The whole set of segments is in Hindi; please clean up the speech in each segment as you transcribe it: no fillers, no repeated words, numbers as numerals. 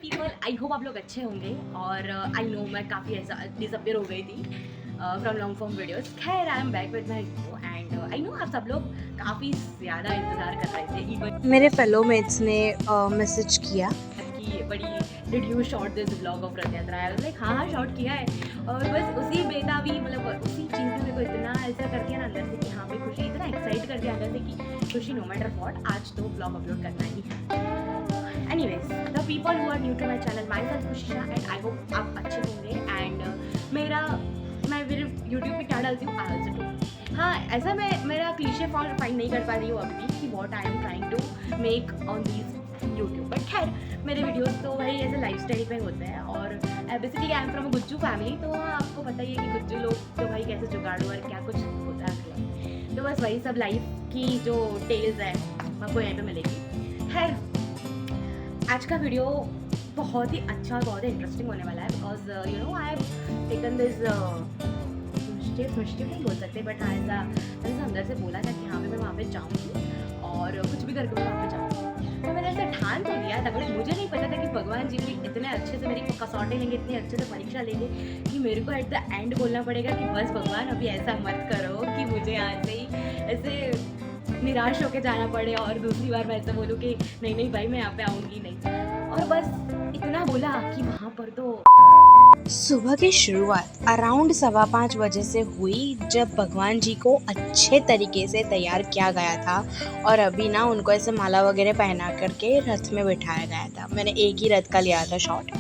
पीपल, आई होप आप लोग अच्छे होंगे। और आई नो मैं काफ़ी ऐसा डिसअपियर हो गई थी फ्रॉम लॉन्ग फॉर्म वीडियोस। खैर I am back with my video and I know आप सब लोग काफ़ी ज़्यादा इंतज़ार कर रहे थे। इवन मेरे फेलो मेट्स ने मैसेज किया कि बड़ी did you shot this vlog of रथ यात्रा। आई वाज लाइक हाँ शॉट किया है। और बस उसी बेताबी मतलब उसी चीज़ ने मेरे को इतना ऐसा कर दिया ना अंदर से कि हाँ भाई खुशी, इतना एक्साइट कर दिया अंदर से कि खुशी नो मैटर व्हाट आज तो व्लॉग अपलोड करना ही है। Anyways, the people who are new to my channel, myself Kushisha and I hope आप अच्छे होंगे एंड मैं मेरे YouTube पे क्या डालती हूँ आई ऑल्सो डू। हाँ ऐसा मैं मेरा क्लीशे फॉर्म फाइंड नहीं कर पा रही हूँ अभी कि what I am trying to make on these YouTube. But खैर मेरे वीडियोस तो भाई ऐसे लाइफ स्टाइल पे होते हैं और basically I am from Gujju family, तो आपको पता ही है कि गुज्जू लोग तो भाई कैसे जुगाड़ू और क्या कुछ होता है। तो बस वही सब लाइफ की जो टेल्स है आपको यहाँ पे मिलेगी। खैर आज का वीडियो बहुत ही अच्छा और बहुत ही इंटरेस्टिंग होने वाला है because you know I have taken this नहीं बोल सकते बट हाँ ऐसा अंदर से बोला था कि हाँ मैं वहाँ पे जाऊँगी और कुछ भी करके मैं वहाँ पे जाऊँगी। तो मैंने ऐसे ठान तो लिया था बट मुझे नहीं पता था कि भगवान जी भी इतने अच्छे से मेरी कसौटे लेंगे, इतने अच्छे से परीक्षा लेंगे कि मेरे को एट द एंड बोलना पड़ेगा कि बस भगवान अभी ऐसा मत करो कि मुझे यहाँ से ही ऐसे निराश होकर जाना पड़े और दूसरी बार मैं ऐसा बोलूँ कि नहीं नहीं भाई मैं यहाँ पे आऊँगी नहीं। और बस इतना बोला कि वहाँ पर तो सुबह की शुरुआत अराउंड 5:15 बजे से हुई जब भगवान जी को अच्छे तरीके से तैयार किया गया था और अभी ना उनको ऐसे माला वगैरह पहना करके रथ में बिठाया गया था। मैंने एक ही रथ का लिया था शॉट।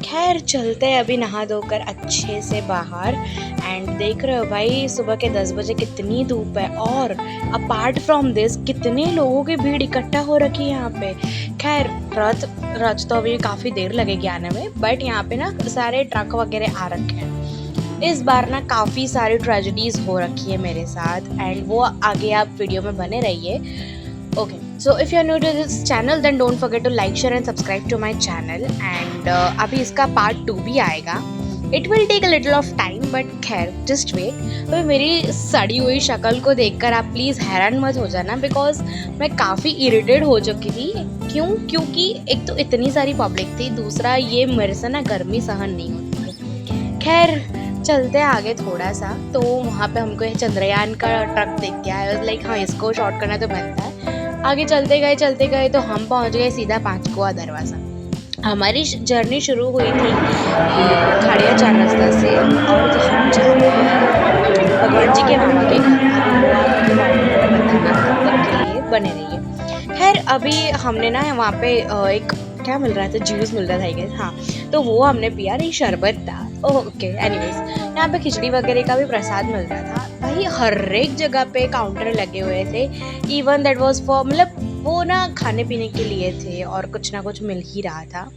खैर चलते अभी नहा धोकर अच्छे से बाहर एंड देख रहे हो भाई सुबह के 10 बजे कितनी धूप है और अपार्ट फ्रॉम दिस कितने लोगों की भीड़ इकट्ठा हो रखी है यहाँ पे। खैर रथ तो अभी काफ़ी देर लगेगी आने में बट यहाँ पे ना सारे ट्रक वगैरह आ रखे हैं। इस बार ना काफ़ी सारी ट्रेजेडीज हो रखी है मेरे साथ एंड वो आगे आप वीडियो में बने रहिए। Okay, so if you're new to this channel then don't forget to like, share and subscribe to my channel and अभी इसका part 2 भी आएगा। It will take a little of time but खैर just wait। अभी मेरी सड़ी हुई शक्ल को देखकर आप प्लीज़ हैरान मत हो जाना बिकॉज मैं काफ़ी इरिटेट हो चुकी थी। क्योंकि एक तो इतनी सारी पब्लिक थी, दूसरा ये मेरे से ना गर्मी सहन नहीं होती। खैर चलते आगे थोड़ा सा तो वहाँ पे हमको ये चंद्रयान का ट्रक दिख गया है। लाइक हाँ इसको शॉट करना तो बनता है। आगे चलते गए तो हम पहुँच गए सीधा पांचकुआ दरवाज़ा। हमारी जर्नी शुरू हुई थी खाड़िया चार रास्ता से और हम जा रहे हैं भगवान जी के मामा के घर के लिए बने रहिए। खैर अभी हमने ना वहाँ पे एक क्या मिल रहा था, जूस मिल रहा था आई, हाँ तो वो हमने पिया, नहीं शरबत था। ओके एनीवेज यहाँ पे खिचड़ी वगैरह का भी प्रसाद मिल रहा था भाई। हर एक जगह पे काउंटर लगे हुए थे। इवन दैट वाज फॉर मतलब वो ना खाने पीने के लिए थे और कुछ ना कुछ मिल ही रहा था।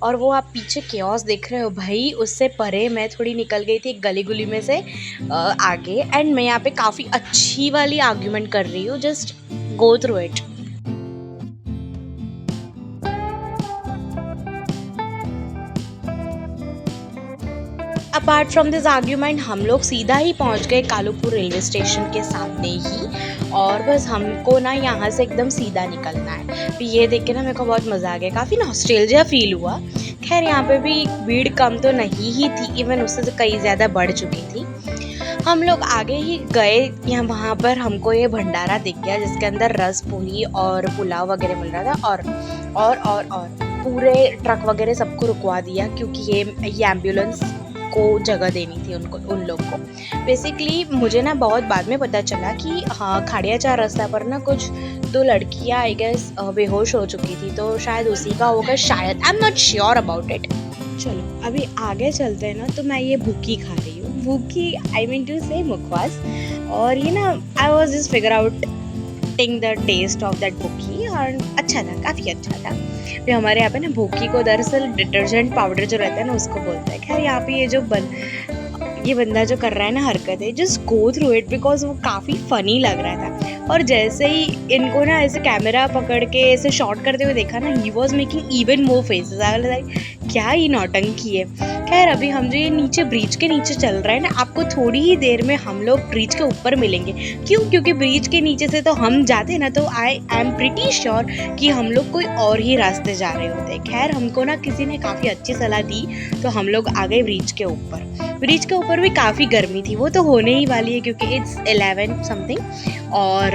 और वो आप पीछे केओस देख रहे हो भाई, उससे परे मैं थोड़ी निकल गई थी गली गुली में से आगे एंड मैं यहाँ पे काफ़ी अच्छी वाली आर्ग्यूमेंट कर रही हूँ। Just go through it. Apart from this argument हम लोग सीधा ही पहुंच गए कालूपुर रेलवे स्टेशन के सामने ही और बस हमको ना यहाँ से एकदम सीधा निकलना है। तो ये देख के ना मेरे को बहुत मज़ा आ गया, काफ़ी नॉस्टैल्जिया फील हुआ। खैर यहाँ पे भी भीड़ कम तो नहीं ही थी, इवन उससे कई ज़्यादा बढ़ चुकी थी। हम लोग आगे ही गए, यहाँ वहाँ पर हमको ये भंडारा दिख गया जिसके अंदर रस पूरी और पुलाव वगैरह मिल रहा था और पूरे ट्रक वगैरह सबको रुकवा दिया क्योंकि ये एम्बुलेंस को जगह देनी थी उन लोग को। बेसिकली मुझे ना बहुत बाद में पता चला कि हाँ खाड़िया चार रास्ता पर ना कुछ 2 लड़कियाँ आई गेस बेहोश हो चुकी थी, तो शायद उसी का होगा, शायद I am not sure about it. चलो अभी आगे चलते हैं ना, तो मैं ये भूकी खा रही हूँ, भूकी आई मीन टू से मुखवास। और ये ना I was just figure out the taste of that भूकी और अच्छा था, काफ़ी अच्छा था। फिर हमारे यहाँ पे ना भूकी को दरअसल डिटर्जेंट पाउडर जो रहता है ना उसको बोलते हैं। खैर यहाँ पे ये बंदा जो कर रहा है ना हरकत है, just go through it because वो काफ़ी फ़नी लग रहा था। और जैसे ही इनको ना ऐसे कैमरा पकड़ के ऐसे शॉट करते हुए देखा ना, he was making even more faces. I was like क्या ही नौटंकी है। खैर अभी हम जो ये नीचे ब्रिज के नीचे चल रहे हैं ना, आपको थोड़ी ही देर में हम लोग ब्रिज के ऊपर मिलेंगे। क्यों? क्योंकि ब्रिज के नीचे से तो हम जाते ना तो आई एम प्रिटी श्योर कि हम लोग कोई और ही रास्ते जा रहे होते। खैर हमको ना किसी ने काफ़ी अच्छी सलाह दी तो हम लोग आ गए ब्रिज के ऊपर। ब्रिज के ऊपर भी काफ़ी गर्मी थी, वो तो होने ही वाली है क्योंकि इट्स 11 समथिंग और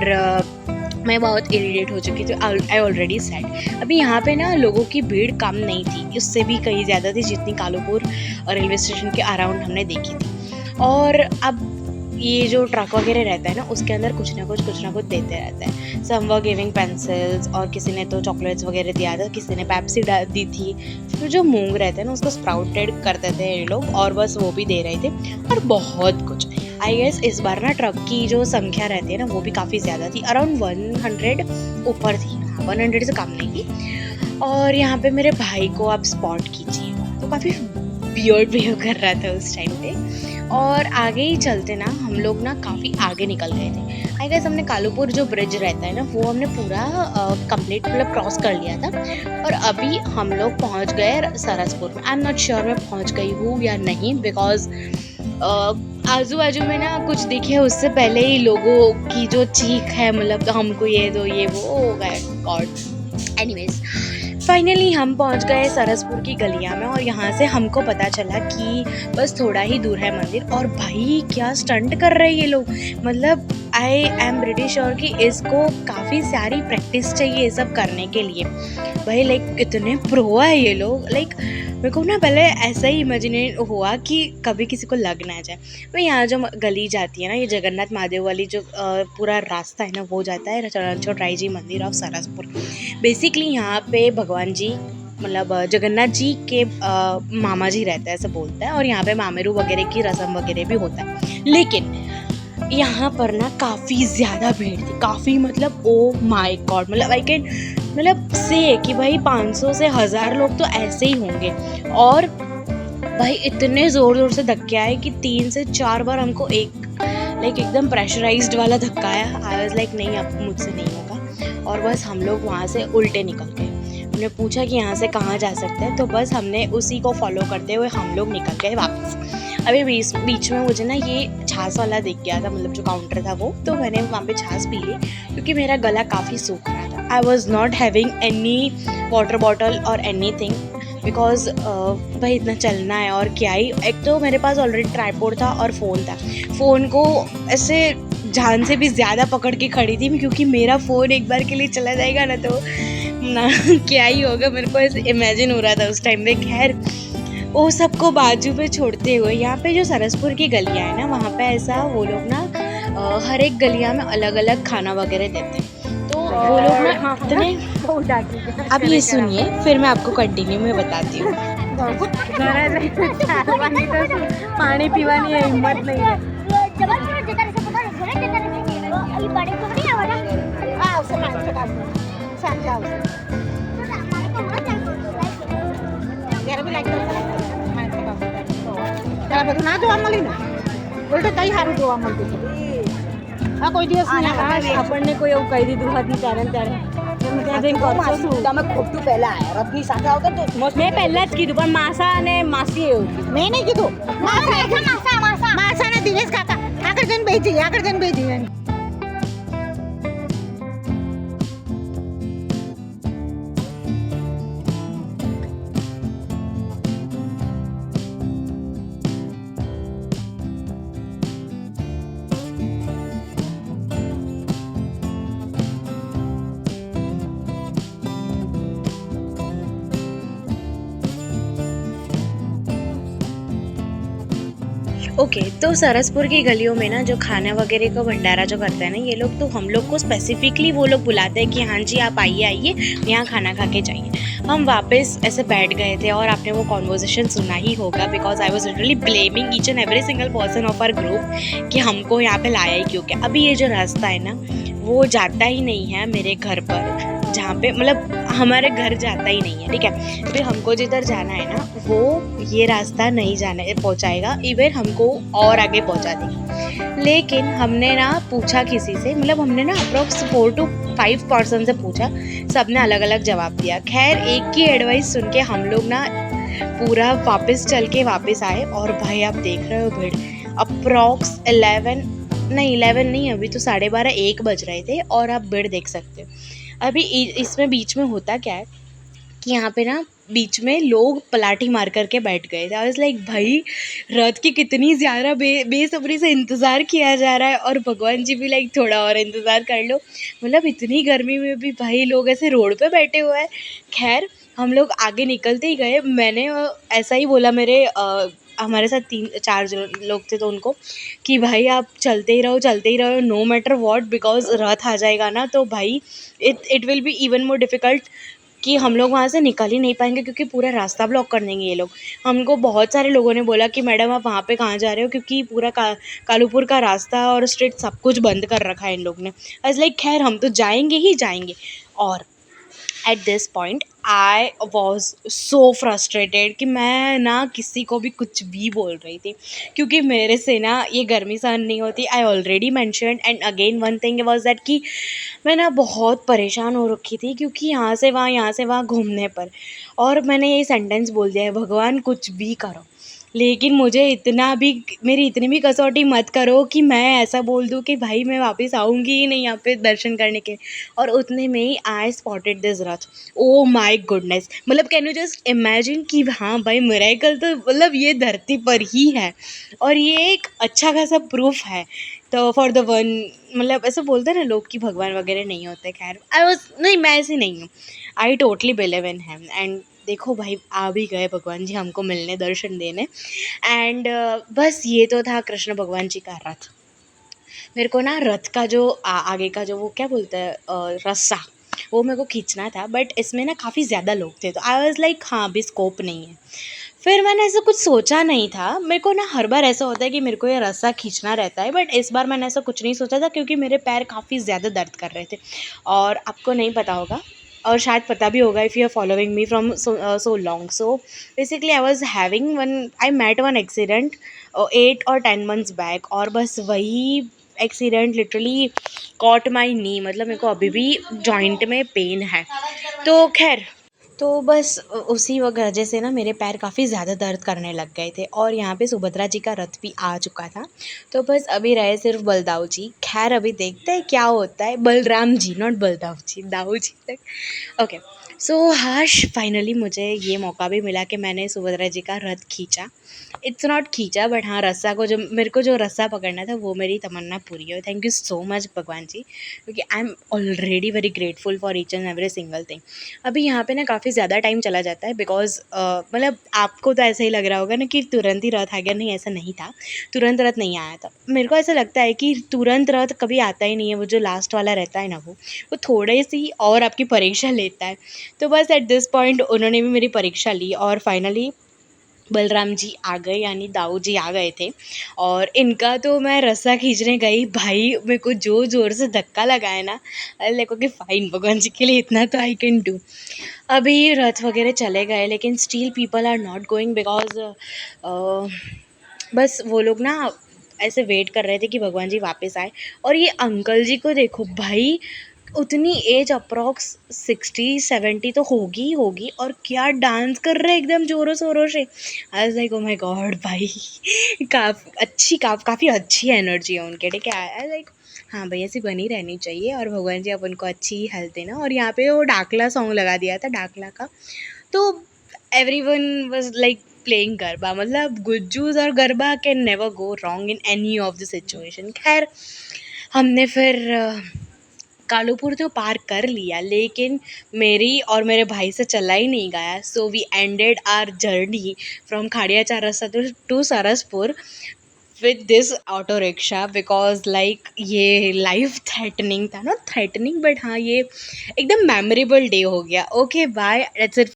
मैं बहुत इरिटेट हो चुकी थी। आई ऑलरेडी सेड अभी यहाँ पे ना लोगों की भीड़ कम नहीं थी, उससे भी कहीं ज़्यादा थी जितनी कालूपुर रेलवे स्टेशन के अराउंड हमने देखी थी। और अब ये जो ट्रक वगैरह रहता है ना, उसके अंदर कुछ ना कुछ देते रहते हैं। सम वर गिविंग पेंसिल्स, और किसी ने तो चॉकलेट्स वगैरह दिया था, किसी ने पेप्सी दी थी। फिर जो मूंग रहता है ना उसको स्प्राउटेड करते थे ये लोग, और बस वो भी दे रहे थे, और बहुत कुछ। आई गेस इस बार ना ट्रक की जो संख्या रहती है ना वो भी काफ़ी ज़्यादा थी, अराउंड 100 ऊपर थी। हाँ 100 से कम नहीं थी। और यहाँ पे मेरे भाई को आप स्पॉट कीजिए, तो काफ़ी वियर्ड बिहेव कर रहा था उस टाइम पे। और आगे ही चलते ना हम लोग ना काफ़ी आगे निकल गए थे। आई गेस हमने कालूपुर जो ब्रिज रहता है ना वो हमने पूरा कंप्लीट मतलब क्रॉस कर लिया था, और अभी हम लोग पहुँच गए सरसपुर में। आई एम नॉट श्योर मैं पहुँच गई हूँ या नहीं, बिकॉज आजू बाजू में ना कुछ दिखे उससे पहले ही लोगों की जो चीख है, मतलब हमको ये दो ये वो हो गए गॉड। एनीवेज फाइनली हम पहुंच गए सरसपुर की गलियां में, और यहाँ से हमको पता चला कि बस थोड़ा ही दूर है मंदिर। और भाई क्या स्टंट कर रहे हैं ये लोग, मतलब आई एम प्रीटी श्योर कि इसको काफ़ी सारी प्रैक्टिस चाहिए ये सब करने के लिए। भाई लाइक कितने प्रो है ये लोग। लाइक मेरे को ना पहले ऐसा ही इमेजिनेट हुआ कि कभी किसी को लग ना जाए। तो यहाँ जो गली जाती है ना, ये जगन्नाथ महादेव वाली जो पूरा रास्ता है ना वो जाता है रणछोड़राय जी मंदिर ऑफ सरसपुर। बेसिकली यहाँ पे भगवान जी मतलब जगन्नाथ जी के मामा जी रहता है ऐसा बोलता है, और यहाँ पे मामेरू वगैरह की रस्म वगैरह भी होता है। लेकिन यहाँ पर ना काफ़ी ज़्यादा भीड़ थी, काफ़ी मतलब ओ माय गॉड, मतलब आई कैन मतलब से कि भाई 500 से 1000 लोग तो ऐसे ही होंगे। और भाई इतने ज़ोर ज़ोर से धक्के आए कि 3 से 4 बार हमको एकदम प्रेशराइज्ड वाला धक्का आया। आई वाज लाइक नहीं अब मुझसे नहीं होगा, और बस हम लोग वहाँ से उल्टे निकल गए। हमने पूछा कि यहाँ से कहाँ जा सकते हैं, तो बस हमने उसी को फॉलो करते हुए हम लोग निकल गए वापस। अभी बीच में मुझे ना ये छाछ वाला दिख गया था, मतलब जो काउंटर था वो, तो मैंने वहाँ पे छाछ पी ली क्योंकि मेरा गला काफ़ी सूख रहा था। I was not having any water bottle और एनी थिंग, बिकॉज भाई इतना चलना है और क्या ही। एक तो मेरे पास ऑलरेडी ट्राइपॉड था और फ़ोन था, फ़ोन को ऐसे जान से भी ज़्यादा पकड़ के खड़ी थी मैं, क्योंकि मेरा फ़ोन एक बार के लिए चला जाएगा ना तो ना क्या ही होगा, मेरे को ऐसे इमेजिन हो रहा था उस टाइम में। खैर वो सबको बाजू पे छोड़ते हुए यहाँ पे जो सरसपुर की गलियाँ है ना, वहाँ पे ऐसा वो लोग ना हर एक गलियाँ में अलग अलग खाना वगैरह देते हैं। तो वो लोग ना इतने, अब ये सुनिए फिर मैं आपको कंटिन्यू में बताती हूँ। पानी पीवानी है हिम्मत नहीं है। બધું ના જોવા મળી ને ઉલટું કઈ સારું જોવા મળતું આ કોઈ દિવસ આપણને કોઈ એવું કહી દીધું હતું ત્યારે તમે ખોટું પહેલા આવ્યા રથની સાથે આવતો તો મેં પહેલા જ કીધું પણ માસા અને માસી એવું કીધું. મેં નહીં કીધું માસા ને દિનેશ કાકા આગળ જઈને બેસી જઈએ ओके तो सरसपुर की गलियों में ना जो खाना वगैरह का भंडारा जो करते हैं ना ये लोग, तो हम लोग को स्पेसिफिकली वो लोग बुलाते हैं कि हाँ जी आप आइए यहाँ खाना खा के जाइए। हम वापस ऐसे बैठ गए थे और आपने वो कॉन्वर्सेशन सुना ही होगा, because I was literally blaming each and every single person of our group कि हमको यहाँ पे लाया ही क्यों। क्या अभी ये जो रास्ता है ना वो जाता ही नहीं है मेरे घर पर, जहाँ पे मतलब हमारे घर जाता ही नहीं है, ठीक है। फिर हमको जिधर जाना है ना वो ये रास्ता नहीं जाने पहुंचाएगा, इवन हमको और आगे पहुंचा देगा। लेकिन हमने ना पूछा किसी से, मतलब हमने ना अप्रोक्स 4 to 5 पर्सन से पूछा, सबने अलग अलग जवाब दिया। खैर एक की एडवाइस सुन के हम लोग ना पूरा वापस चल के वापस आए। और भाई आप देख रहे हो भीड़, अप्रोक्स 11 नहीं, अभी तो 12:30 1 बज रहे थे और आप भीड़ देख सकते हो। अभी इसमें बीच में होता क्या है कि यहाँ पे ना बीच में लोग पलाठी मार करके बैठ गए थे। आई वाज लाइक भाई रथ की कितनी ज़्यादा बेसब्री से इंतज़ार किया जा रहा है, और भगवान जी भी लाइक थोड़ा और इंतज़ार कर लो। मतलब इतनी गर्मी में भी भाई लोग ऐसे रोड पे बैठे हुए हैं। खैर हम लोग आगे निकलते ही गए। मैंने ऐसा ही बोला मेरे हमारे साथ 3-4 लोग थे तो उनको कि भाई आप चलते ही रहो नो मैटर व्हाट, बिकॉज रथ आ जाएगा ना तो भाई it will be even more difficult कि हम लोग वहाँ से निकल ही नहीं पाएंगे, क्योंकि पूरा रास्ता ब्लॉक कर देंगे ये लोग। हमको बहुत सारे लोगों ने बोला कि मैडम आप वहाँ पे कहाँ जा रहे हो, क्योंकि पूरा कालूपुर का रास्ता और स्ट्रीट सब कुछ बंद कर रखा है इन लोग ने। आज लाइक खैर हम तो जाएंगे ही जाएंगे। और at this point I was so frustrated कि मैं ना किसी को भी कुछ भी बोल रही थी, क्योंकि मेरे से ना ये गर्मी सहन नहीं होती। I already mentioned, and again one thing was that कि मैं ना बहुत परेशान हो रखी थी, क्योंकि यहाँ से वहाँ घूमने पर। और मैंने ये सेंटेंस बोल दिया है, भगवान कुछ भी करो लेकिन मुझे मेरी इतनी भी कसौटी मत करो कि मैं ऐसा बोल दूँ कि भाई मैं वापस आऊँगी ही नहीं यहाँ पे दर्शन करने के। और उतने में ही आई spotted this Rath. Oh my goodness, मतलब कैन यू जस्ट इमेजिन कि हाँ भाई मिरेकल तो मतलब ये धरती पर ही है, और ये एक अच्छा खासा प्रूफ है। तो फॉर द वन, मतलब ऐसे बोलते हैं ना लोग कि भगवान वगैरह नहीं होते। खैर नहीं, मैं ऐसी नहीं हूँ। I totally believe in him. And देखो भाई आ भी गए भगवान जी हमको मिलने, दर्शन देने। एंड बस ये तो था कृष्ण भगवान जी का रथ। मेरे को ना रथ का जो आगे का जो वो क्या बोलते हैं रस्सा, वो मेरे को खींचना था, बट इसमें ना काफ़ी ज़्यादा लोग थे तो आई वाज लाइक हाँ अभी स्कोप नहीं है। फिर मैंने ऐसा कुछ सोचा नहीं था। मेरे को ना हर बार ऐसा होता है कि मेरे को ये रस्सा खींचना रहता है, बट इस बार मैंने ऐसा कुछ नहीं सोचा था, क्योंकि मेरे पैर काफ़ी ज़्यादा दर्द कर रहे थे। और आपको नहीं पता होगा, और शायद पता भी होगा if you are following me from so long. So basically I was having I met one accident 8 or 10 months back, और बस वही accident literally caught my knee, मतलब मेरे को अभी भी जॉइंट में पेन है। तो खैर तो बस उसी वजह से ना मेरे पैर काफ़ी ज़्यादा दर्द करने लग गए थे, और यहाँ पे सुभद्रा जी का रथ भी आ चुका था। तो बस अभी रहे सिर्फ बलदाऊ जी। खैर अभी देखते हैं क्या होता है। बलराम जी, नॉट बलदाऊ जी, दाऊ जी तक। ओके सो हाश फाइनली मुझे ये मौका भी मिला कि मैंने सुभद्रा जी का रथ खींचा। इट्स नॉट खींचा, बट हाँ रस्सा को जो मेरे को जो रस्सा पकड़ना था वो मेरी तमन्ना पूरी हुई। थैंक यू सो मच भगवान जी, क्योंकि I am already very grateful for each and every single thing. अभी यहाँ पे ना काफ़ी ज़्यादा टाइम चला जाता है, बिकॉज मतलब आपको तो ऐसा ही लग रहा होगा ना कि तुरंत ही रथ आ गया। नहीं, ऐसा नहीं था, तुरंत रथ नहीं आया था। मेरे को ऐसा लगता है कि तुरंत रथ कभी आता ही नहीं है। वो जो लास्ट वाला रहता है ना वो थोड़े सी और आपकी परीक्षा लेता है। तो बस एट दिस पॉइंट उन्होंने भी मेरी परीक्षा ली, और फाइनली बलराम जी आ गए, यानी दाऊ जी आ गए थे। और इनका तो मैं रस्सा खींचने गई, भाई मेरे को जो ज़ोर से धक्का लगाया ना, देखो कि फ़ाइन भगवान जी के लिए इतना तो आई कैन डू। अभी रथ वगैरह चले गए, लेकिन still people are not going, because बस वो लोग ना ऐसे वेट कर रहे थे कि भगवान जी वापस आए। और ये अंकल जी को देखो भाई, उतनी एज अप्रॉक्स 60-70 तो होगी, और क्या डांस कर रहे हैं एकदम ज़ोरों शोरों से। I was like oh my God भाई काफ़ी अच्छी एनर्जी है उनके, ठीक है। आई लाइक हाँ भाई ऐसी बनी रहनी चाहिए, और भगवान जी आप उनको अच्छी हेल्थ देना। और यहाँ पे वो डाकला सॉन्ग लगा दिया था, डाकला का। तो everyone was like playing garba, मतलब गुज्जूस और garba can never go wrong in any of the situation. खैर हमने फिर कालूपुर तो पार कर लिया, लेकिन मेरी और मेरे भाई से चला ही नहीं गया। So we ended our journey from Khadia Char Rasta to Saraspur with this auto rickshaw, because like ये लाइफ थ्रेटनिंग था, नॉट थ्रेटनिंग बट हाँ ये एकदम मेमोरेबल डे हो गया। Okay bye, that's it.